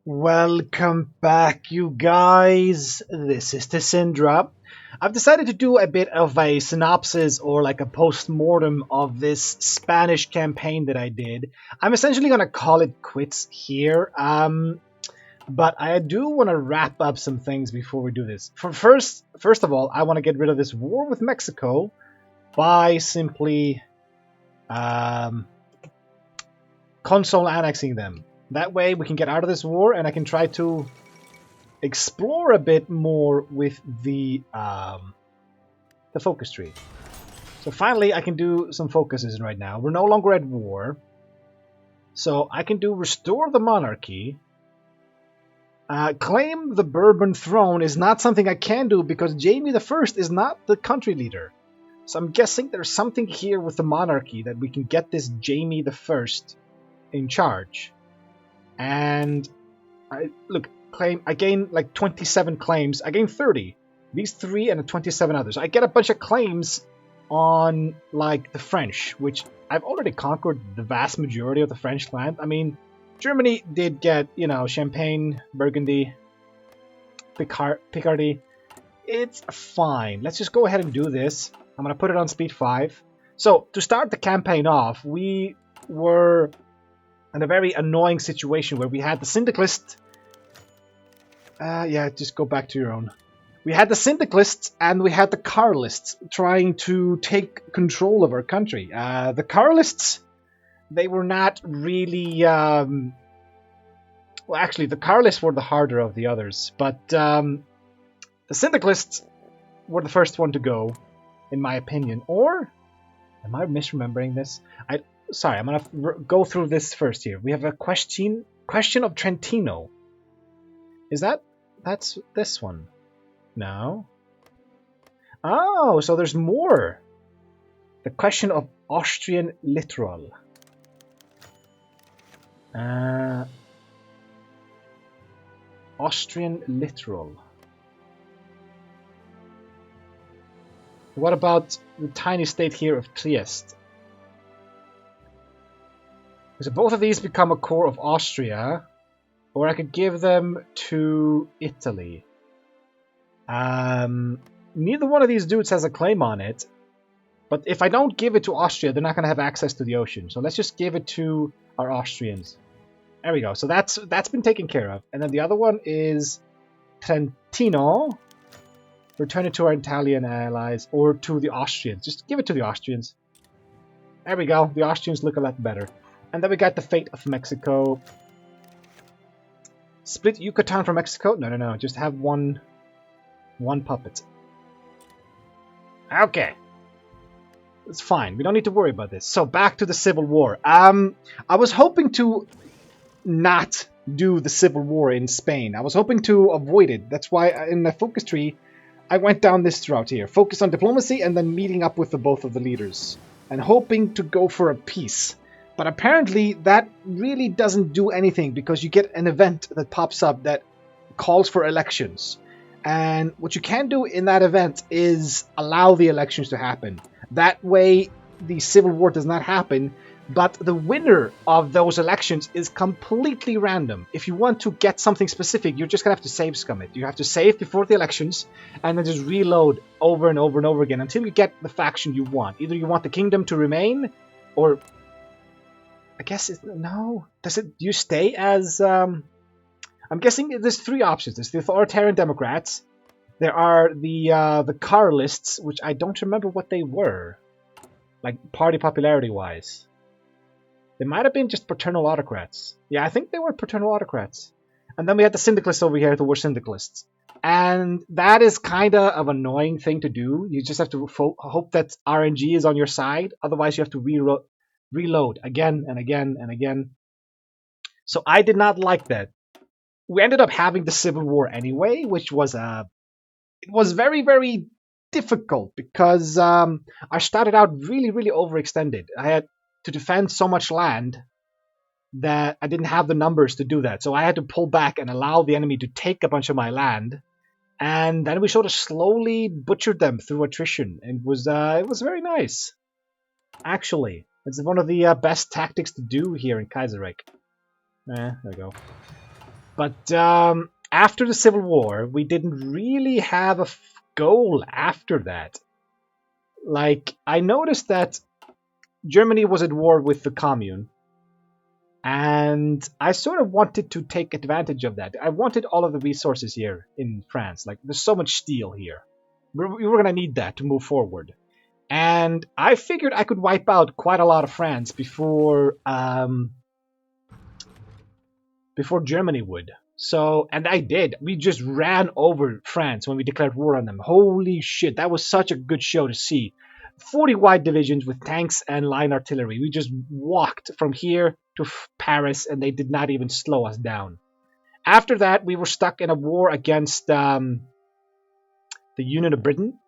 Welcome back, you guys. This is the Syndra. I've decided to do a bit of a synopsis or like a post-mortem of this Spanish campaign that I did. I'm essentially going to call it quits here, but I do want to wrap up some things before we do this. First of all, I want to get rid of this war with Mexico by simply console annexing them. That way we can get out of this war and I can try to explore a bit more with the focus tree. So finally I can do some focuses right now. We're no longer at war. So I can do restore the monarchy. Claim the Bourbon throne is not something I can do because Jamie I is not the country leader. So I'm guessing there's something here with the monarchy that we can get this Jamie I in charge. And I gain like 27 claims. I gain 30. These 3 and 27 others. I get a bunch of claims on like the French, which I've already conquered the vast majority of the French land. I mean, Germany did get, Champagne, Burgundy, Picardy. It's fine. Let's just go ahead and do this. I'm going to put it on speed 5. So, to start the campaign off, we were in a very annoying situation where we had the syndicalists. Just go back to your own. We had the syndicalists and we had the Carlists trying to take control of our country. The Carlists, they were not really... Well, actually, the Carlists were the harder of the others, but the syndicalists were the first one to go, in my opinion. Or, am I misremembering this? Sorry, I'm going to go through this first here. We have a question of Trentino. That's this one? No. Oh, so there's more. The question of Austrian littoral. Austrian littoral. What about the tiny state here of Trieste? So both of these become a core of Austria, or I could give them to Italy. Neither one of these dudes has a claim on it, but if I don't give it to Austria, they're not going to have access to the ocean. So let's just give it to our Austrians. There we go. So that's been taken care of. And then the other one is Trentino. Return it to our Italian allies or to the Austrians. Just give it to the Austrians. There we go. The Austrians look a lot better. And then we got the fate of Mexico. Split Yucatan from Mexico? No. Just have one puppet. Okay. It's fine. We don't need to worry about this. So back to the Civil War. I was hoping to not do the Civil War in Spain. I was hoping to avoid it. That's why in the focus tree, I went down this route here. Focus on diplomacy and then meeting up with both of the leaders. And hoping to go for a peace. But apparently that really doesn't do anything because you get an event that pops up that calls for elections. And what you can do in that event is allow the elections to happen. That way the Civil War does not happen, but the winner of those elections is completely random. If you want to get something specific, you're just going to have to save scum it. You have to save before the elections and then just reload over and over and over again until you get the faction you want. Either you want the kingdom to remain or... I guess no. Does it? You stay as? I'm guessing there's 3 options. There's the authoritarian Democrats. There are the Carlists, which I don't remember what they were, like party popularity wise. They might have been just paternal autocrats. Yeah, I think they were paternal autocrats. And then we had the syndicalists over here who were syndicalists. And that is kind of an annoying thing to do. You just have to hope that RNG is on your side. Otherwise, you have to reload again and again and again. So I did not like that. We ended up having the Civil War anyway, which was it was very, very difficult because I started out really, really overextended. I had to defend so much land that I didn't have the numbers to do that. So I had to pull back and allow the enemy to take a bunch of my land. And then we sort of slowly butchered them through attrition. And it was very nice. Actually, it's one of the best tactics to do here in Kaiserreich. There we go. But after the Civil War, we didn't really have a goal after that. Like, I noticed that Germany was at war with the Commune, and I sort of wanted to take advantage of that. I wanted all of the resources here in France. Like, there's so much steel here. We were going to need that to move forward. And I figured I could wipe out quite a lot of France before Germany would. So, and I did. We just ran over France when we declared war on them. Holy shit, that was such a good show to see. 40 wide divisions with tanks and line artillery. We just walked from here to Paris, and they did not even slow us down. After that, we were stuck in a war against the Union of Britain.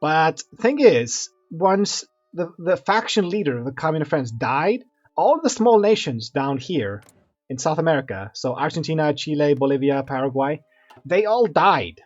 But the thing is, once the faction leader of the Commune of France died, all of the small nations down here in South America, so Argentina, Chile, Bolivia, Paraguay, they all died,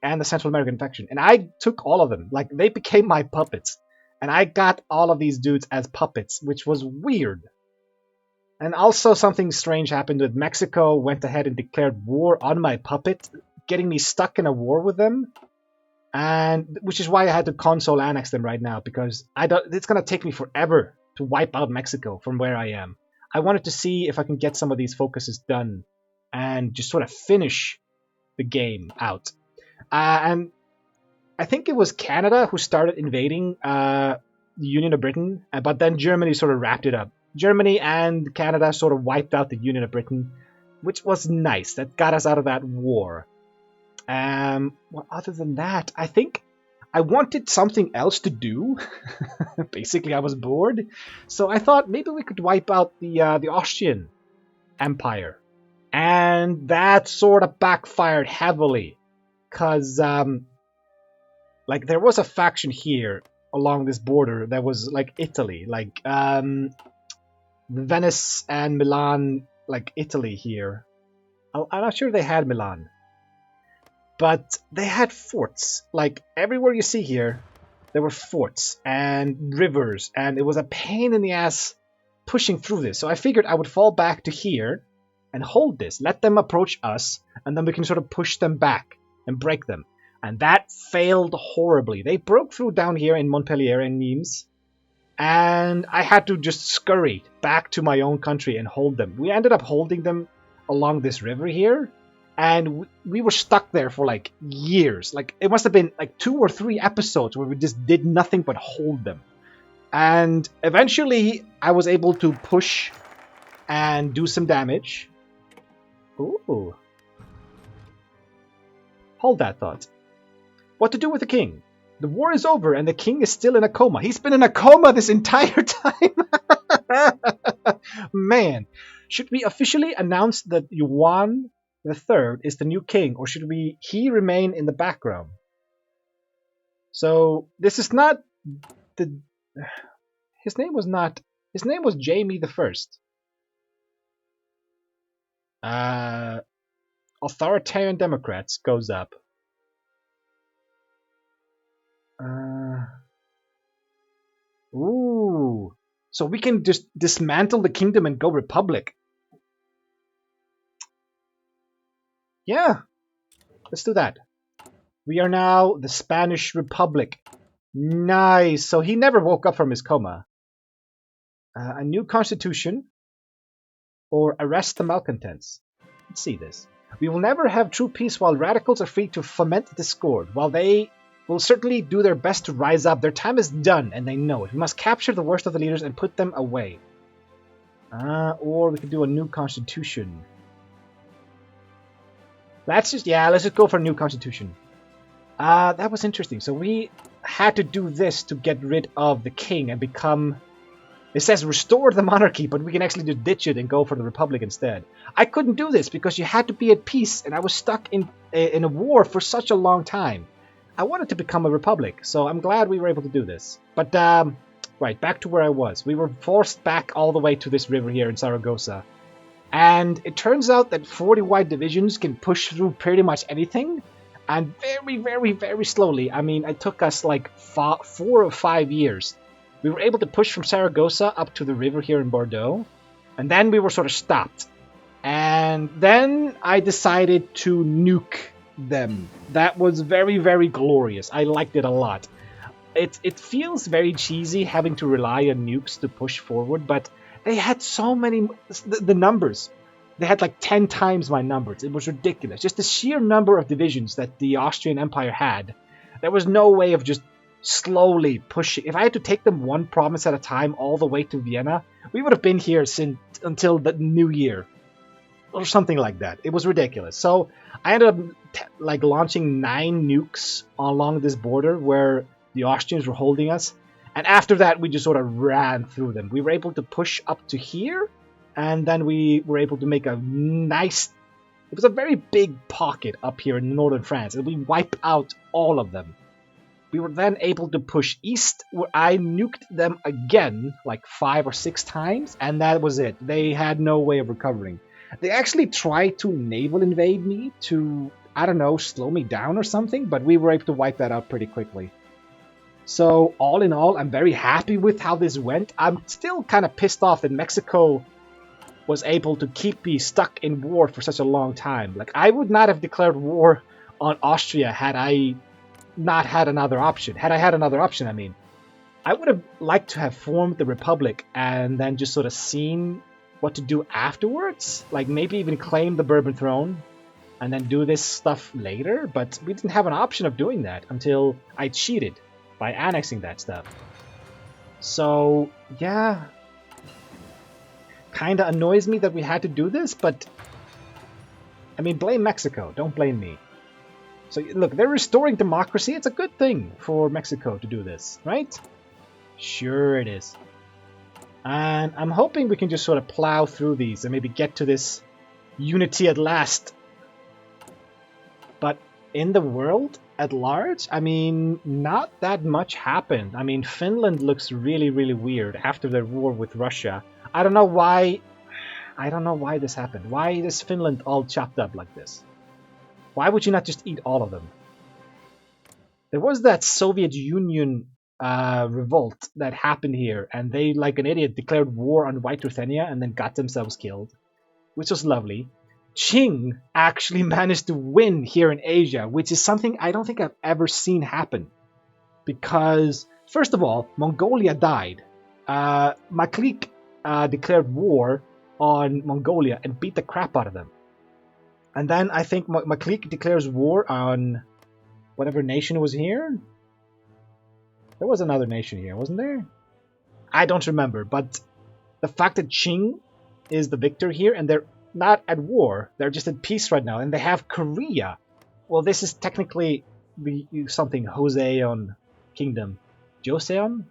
and the Central American faction. And I took all of them. Like, they became my puppets. And I got all of these dudes as puppets, which was weird. And also something strange happened with Mexico, went ahead and declared war on my puppet, getting me stuck in a war with them. And which is why I had to console annex them right now, because it's going to take me forever to wipe out Mexico from where I am. I wanted to see if I can get some of these focuses done and just sort of finish the game out. And I think it was Canada who started invading the Union of Britain, but then Germany sort of wrapped it up. Germany and Canada sort of wiped out the Union of Britain, which was nice. That got us out of that war. Well, other than that, I think I wanted something else to do. Basically, I was bored. So I thought maybe we could wipe out the Austrian Empire. And that sort of backfired heavily. Because, like, there was a faction here along this border that was like Italy. Like, Venice and Milan, like Italy here. I'm not sure they had Milan. But they had forts. Like, everywhere you see here, there were forts and rivers, and it was a pain in the ass pushing through this. So I figured I would fall back to here and hold this, let them approach us, and then we can sort of push them back and break them. And that failed horribly. They broke through down here in Montpellier and Nimes, and I had to just scurry back to my own country and hold them. We ended up holding them along this river here, and we were stuck there for like years. Like, it must have been like 2 or 3 episodes where we just did nothing but hold them. And eventually I was able to push and do some damage. Ooh. Hold that thought. What to do with the king? The war is over and the king is still in a coma. He's been in a coma this entire time. Man, should we officially announce that Yuan the Third is the new king, or should he remain in the background? So this is not the. His name was Jamie the First. Authoritarian Democrats goes up. Ooh. So we can just dismantle the kingdom and go republic. Yeah, let's do that. We are now the Spanish Republic. Nice. So he never woke up from his coma. A new constitution or arrest the malcontents. Let's see this. We will never have true peace while radicals are free to foment discord. While they will certainly do their best to rise up, their time is done and they know it. We must capture the worst of the leaders and put them away. Or we could do a new constitution. Let's just go for a new constitution. That was interesting. So we had to do this to get rid of the king and become... It says restore the monarchy, but we can actually just ditch it and go for the republic instead. I couldn't do this because you had to be at peace, and I was stuck in a war for such a long time. I wanted to become a republic, so I'm glad we were able to do this. But, right, back to where I was. We were forced back all the way to this river here in Zaragoza. And it turns out that 40 wide divisions can push through pretty much anything. And very, very, very slowly. I mean, it took us like 4 or 5 years. We were able to push from Zaragoza up to the river here in Bordeaux. And then we were sort of stopped. And And then I decided to nuke them. That was very, very glorious. I liked it a lot. It feels very cheesy having to rely on nukes to push forward, but they had so many... The numbers. They had like 10 times my numbers. It was ridiculous. Just the sheer number of divisions that the Austrian Empire had. There was no way of just slowly pushing. If I had to take them one province at a time all the way to Vienna, we would have been here until the new year. Or something like that. It was ridiculous. So I ended up like launching 9 nukes along this border where the Austrians were holding us. And after that, we just sort of ran through them. We were able to push up to here. And then we were able to make a nice... It was a very big pocket up here in northern France. And we wiped out all of them. We were then able to push east, where I nuked them again, like 5 or 6 times. And that was it. They had no way of recovering. They actually tried to naval invade me to, I don't know, slow me down or something. But we were able to wipe that out pretty quickly. So all in all, I'm very happy with how this went. I'm still kind of pissed off that Mexico was able to keep me stuck in war for such a long time. Like, I would not have declared war on Austria had I not had another option. Had I had another option, I mean. I would have liked to have formed the Republic and then just sort of seen what to do afterwards. Like, maybe even claim the Bourbon throne and then do this stuff later. But we didn't have an option of doing that until I cheated by annexing that stuff. So, yeah... kind of annoys me that we had to do this, but I mean, blame Mexico, don't blame me. So look, they're restoring democracy. It's a good thing for Mexico to do this, right? Sure it is. And I'm hoping we can just sort of plow through these and maybe get to this unity at last. But in the world at large, I mean, not that much happened. I mean, Finland looks really, really weird after their war with Russia. I don't know why this happened. Why is Finland all chopped up like this? Why would you not just eat all of them? There was that Soviet Union revolt that happened here, and they, like an idiot, declared war on White Ruthenia and then got themselves killed, which was lovely. Qing actually managed to win here in Asia, which is something I don't think I've ever seen happen. Because, first of all, Mongolia died. My clique declared war on Mongolia and beat the crap out of them. And then I think my clique declares war on whatever nation was here. There was another nation here, wasn't there? I don't remember, but the fact that Qing is the victor here and they're not at war, they're just at peace right now, and they have Korea. Well, this is technically something Joseon Kingdom. Joseon?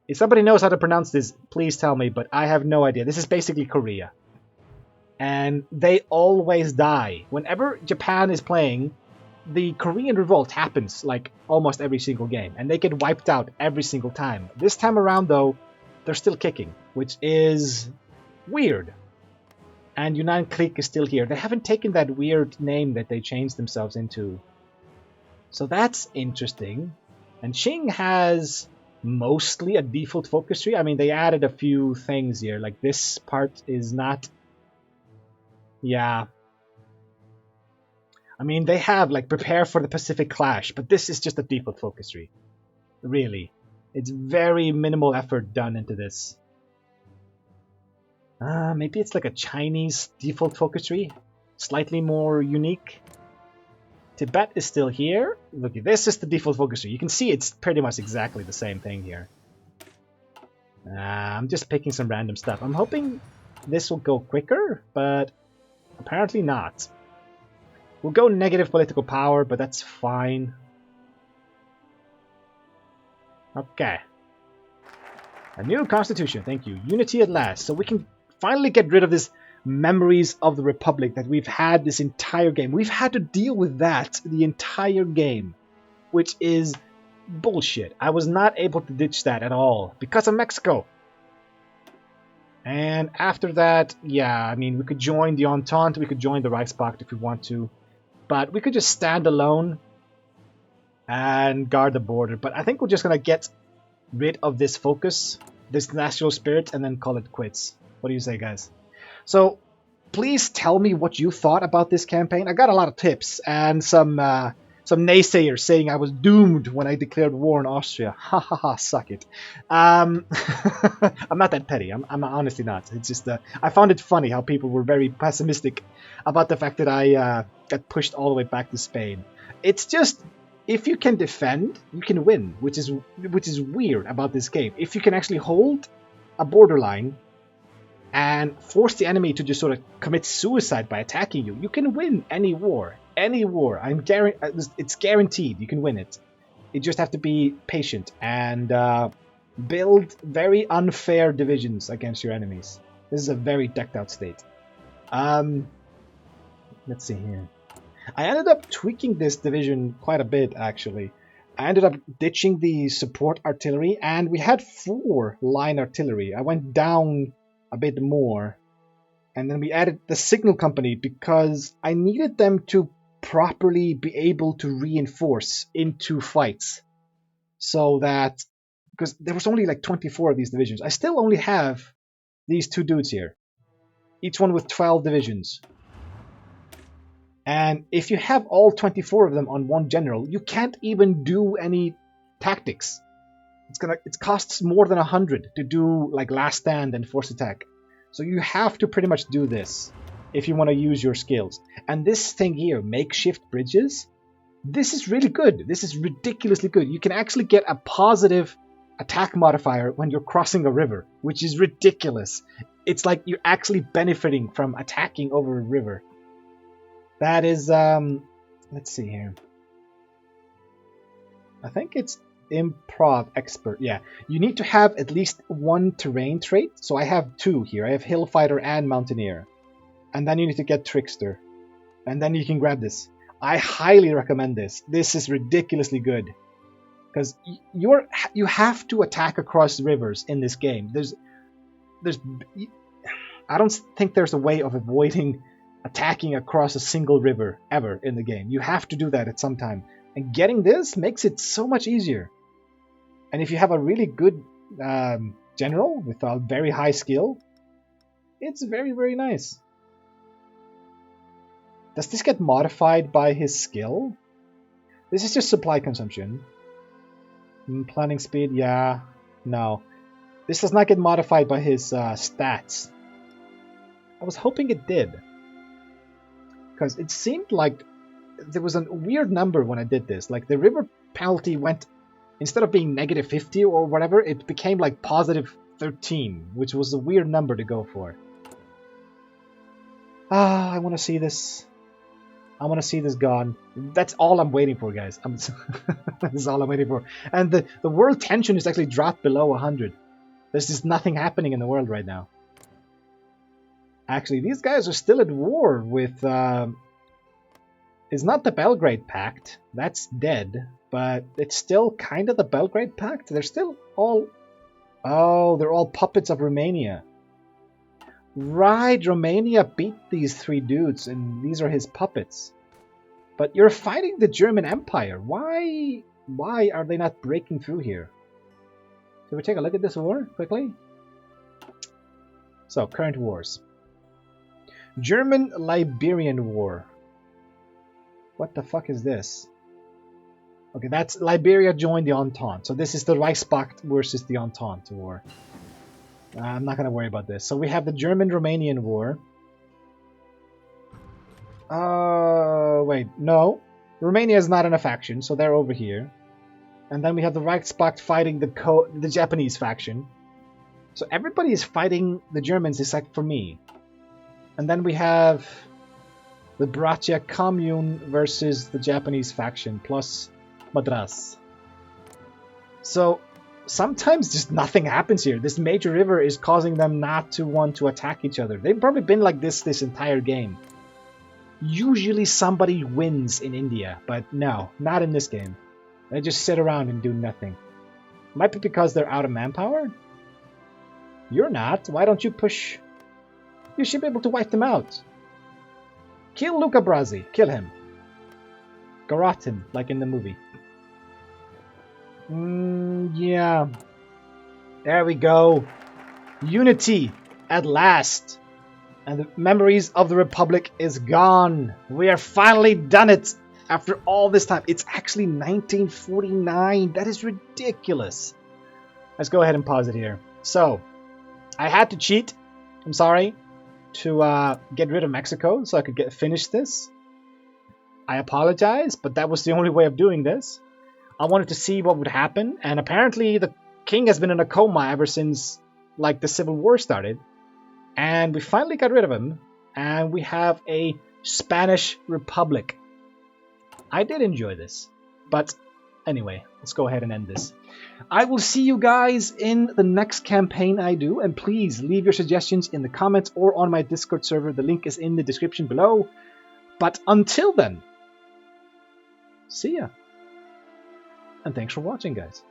If somebody knows how to pronounce this, please tell me, but I have no idea. This is basically Korea. And they always die. Whenever Japan is playing, the Korean revolt happens like almost every single game. And they get wiped out every single time. This time around, though, they're still kicking, which is weird. And Yunnan Clique is still here. They haven't taken that weird name that they changed themselves into. So that's interesting. And Qing has mostly a default focus tree. I mean, they added a few things here. Like this part is not... Yeah. I mean, they have like prepare for the Pacific Clash, but this is just a default focus tree. Really. It's very minimal effort done into this. Maybe it's like a Chinese default focus tree. Slightly more unique. Tibet is still here. Look, this is the default focus tree. You can see it's pretty much exactly the same thing here. I'm just picking some random stuff. I'm hoping this will go quicker, but apparently not. We'll go negative political power, but that's fine. Okay. A new constitution, thank you. Unity at last. So we can finally get rid of this memories of the Republic that we've had this entire game. We've had to deal with that the entire game, which is bullshit. I was not able to ditch that at all because of Mexico. And after that, yeah, I mean, we could join the Entente, we could join the Reichspakt if we want to, but we could just stand alone and guard the border. But I think we're just going to get rid of this focus, this national spirit, and then call it quits. What do you say, guys? So, please tell me what you thought about this campaign. I got a lot of tips and some naysayers saying I was doomed when I declared war on Austria. Ha ha ha, suck it. I'm not that petty. I'm honestly not. It's just I found it funny how people were very pessimistic about the fact that I got pushed all the way back to Spain. It's just, if you can defend, you can win, which is weird about this game. If you can actually hold a borderline and force the enemy to just sort of commit suicide by attacking you, you can win any war. Any war. It's guaranteed you can win it. You just have to be patient and build very unfair divisions against your enemies. This is a very decked out state. Let's see here. I ended up tweaking this division quite a bit, actually. I ended up ditching the support artillery, and we had 4 line artillery. I went down a bit more, and then we added the signal company because I needed them to properly be able to reinforce into fights. So that, because there was only like 24 of these divisions. I still only have these 2 dudes here, each one with 12 divisions. And if you have all 24 of them on one general, you can't even do any tactics. It costs more than 100 to do like last stand and force attack. So you have to pretty much do this if you want to use your skills. And this thing here, makeshift bridges, this is really good. This is ridiculously good. You can actually get a positive attack modifier when you're crossing a river, which is ridiculous. It's like you're actually benefiting from attacking over a river. That is, let's see here. I think it's improv expert. Yeah, you need to have at least 1 terrain trait. So I have 2 here. I have hill fighter and mountaineer. And then you need to get trickster. And then you can grab this. I highly recommend this. This is ridiculously good. Because you have to attack across rivers in this game. I don't think there's a way of avoiding attacking across a single river ever in the game. You have to do that at some time. And getting this makes it so much easier. And if you have a really good general with a very high skill, it's very, very nice. Does this get modified by his skill? This is just supply consumption. Planning speed, yeah. No. This does not get modified by his stats. I was hoping it did. Because it seemed like there was a weird number when I did this. Like the river penalty went, instead of being negative 50 or whatever, it became like positive 13, which was a weird number to go for. I want to see this. I want to see this gone. That's all I'm waiting for, guys. That's all I'm waiting for. And the world tension is actually dropped below 100. There's just nothing happening in the world right now. Actually, these guys are still at war with... it's not the Belgrade Pact. That's dead. But it's still kind of the Belgrade Pact. They're still all... Oh, they're all puppets of Romania. Right, Romania beat these 3 dudes, and these are his puppets. But you're fighting the German Empire. Why are they not breaking through here? Should we take a look at this war quickly? So, current wars. German-Liberian War. What the fuck is this? Okay, that's Liberia joined the Entente. So this is the Reichspakt versus the Entente war. I'm not going to worry about this. So we have the German-Romanian War. Wait, no. Romania is not in a faction, so they're over here. And then we have the Reichspakt fighting the Japanese faction. So everybody is fighting the Germans except for me. And then we have the Bratya Commune versus the Japanese faction, plus Madras. So sometimes just nothing happens here. This major river is causing them not to want to attack each other. They've probably been like this entire game. Usually somebody wins in India, but no, not in this game. They just sit around and do nothing. Might be because they're out of manpower? You're not. Why don't you push? You should be able to wipe them out. Kill Luca Brasi. Kill him. Garrote him, like in the movie. Yeah. There we go. Unity. At last. And the memories of the Republic is gone. We are finally done it after all this time. It's actually 1949. That is ridiculous. Let's go ahead and pause it here. So, I had to cheat. I'm sorry. To get rid of Mexico so I could finish this. I apologize, but that was the only way of doing this. I wanted to see what would happen, and apparently the king has been in a coma ever since like the Civil War started. And we finally got rid of him, and we have a Spanish Republic. I did enjoy this, but anyway, let's go ahead and end this. I will see you guys in the next campaign I do, and please leave your suggestions in the comments or on my Discord server. The link is in the description below. But until then, see ya. And thanks for watching, guys.